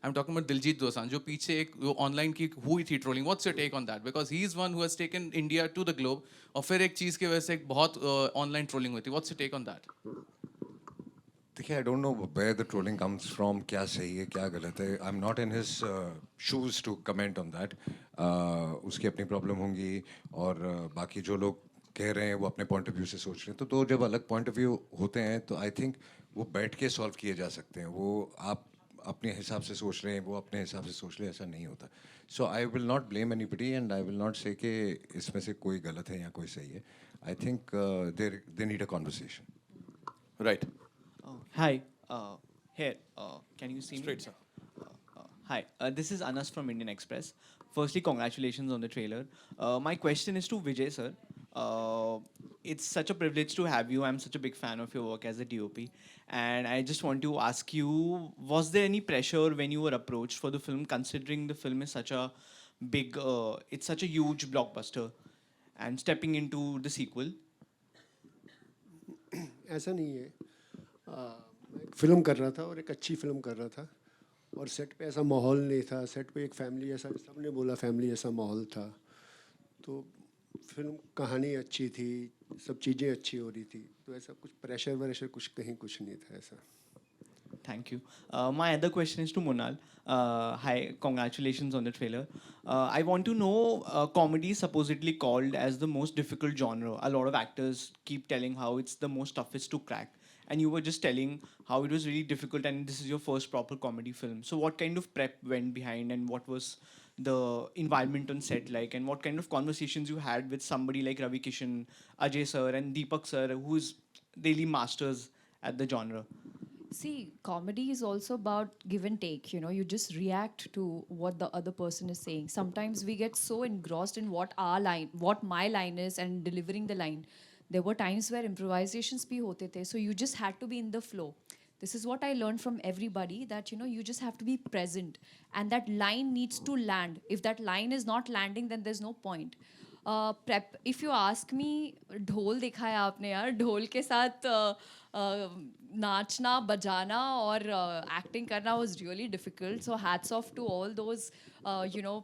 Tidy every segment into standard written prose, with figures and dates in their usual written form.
I'm talking about Diljit Dosanjh, जो पीछे एक ऑनलाइन की हुई थी trolling. What's your take on that? Because he is one who has taken India to the globe. और फिर एक चीज़ की वजह से एक बहुत ऑनलाइन ट्रोलिंग हुई थी. What's your take on that? देखिए, I don't know where the trolling comes from, क्या सही है क्या गलत है. I am not in his shoes to comment on that. उसकी अपनी प्रॉब्लम होंगी और बाकी जो लोग कह रहे हैं वो अपने पॉइंट ऑफ व्यू से सोच रहे हैं. तो दो जब अलग पॉइंट ऑफ व्यू होते हैं तो आई थिंक वो बैठ के सॉल्व किए जा सकते हैं. वो आप अपने हिसाब से सोच रहे हैं, वो अपने हिसाब से सोच रहे हैं, ऐसा नहीं होता. So I will not blame anybody and I will not say कि इसमें से कोई गलत है या कोई सही है. I think they need a conversation. Right. Hi. Here. Can you see Straight, me? sir. Hi. This is Anas from Indian Express. Firstly, congratulations on the trailer. My question is to Vijay sir. It's such a privilege to have you. I'm such a big fan of your work as a DOP, and I just want to ask you: was there any pressure when you were approached for the film, considering the film is such a big, it's such a huge blockbuster, and stepping into the sequel? ऐसा नहीं है. मैं एक film कर रहा था और एक अच्छी फ़िल्म कर रहा था और सेट पे ऐसा माहौल नहीं था. सेट पे एक फैमिली ऐसा, सबने बोला फैमिली ऐसा माहौल था. तो फिल्म कहानी अच्छी थी, सब चीज़ें अच्छी हो रही थी. तो ऐसा कुछ प्रेशर वरेशर कुछ कहीं कुछ नहीं था ऐसा. Thank you. My other question is to Monal. Hi, congratulations on the trailer. I want to know, comedy is supposedly called as the most difficult genre. A lot of actors keep telling how it's the most toughest to crack. And you were just telling how it was really difficult and this is your first proper comedy film. So what kind of prep went behind and what was the environment on set like and what kind of conversations you had with somebody like Ravi Kishan, Ajay sir and Deepak sir who's really masters at the genre? See, comedy is also about give and take. You know, you just react to what the other person is saying. Sometimes we get so engrossed in what my line is, and delivering the line. There were times where improvisations bhi hote the, so you just had to be in the flow. This is what I learned from everybody, that you know you just have to be present, and that line needs to land. If that line is not landing, then there's no point. Prep if you ask me, ढोल देखा है आपने यार, ढोल के साथ नाचना बजाना और एक्टिंग करना was really difficult. So hats off to all those you know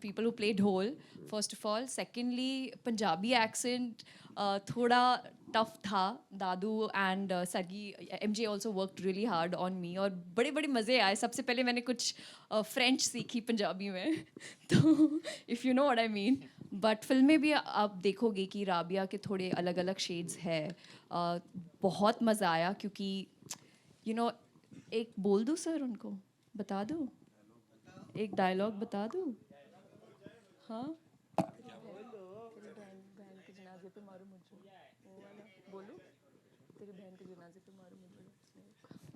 people who play ढोल first of all. Secondly, Punjabi accent थोड़ा टफ था. दादू and sargi MJ also worked really hard on me और बड़े बड़े मज़े आए. सबसे पहले मैंने कुछ फ्रेंच सीखी पंजाबी में तो if you know what I mean. But film में भी आप देखोगे कि राबिया के थोड़े अलग अलग शेड्स है. बहुत मज़ा आया क्योंकि यू नो एक बोल दूँ सर, उनको बता दूँ, एक डायलॉग बता दूँ. हाँ, तेरी बहन के जनाजे पे मारो मुझे, वो वाला बोलो, तेरी बहन के जनाजे पे मारो मुझे.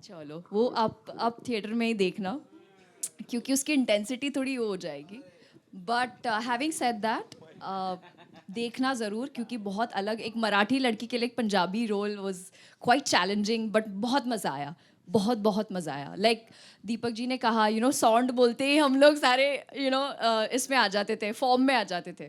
चलो वो आप थिएटर में ही देखना क्योंकि उसकी इंटेंसिटी थोड़ी वो हो जाएगी. बट हैविंग सेड दैट, देखना ज़रूर क्योंकि बहुत अलग, एक मराठी लड़की के लिए एक Punjabi role was quite challenging but बहुत मज़ा आया. बहुत मज़ा आया. लाइक दीपक जी ने कहा, यू नो साउंड बोलते ही हम लोग सारे यू नो इसमें आ जाते थे, फॉर्म में आ जाते थे.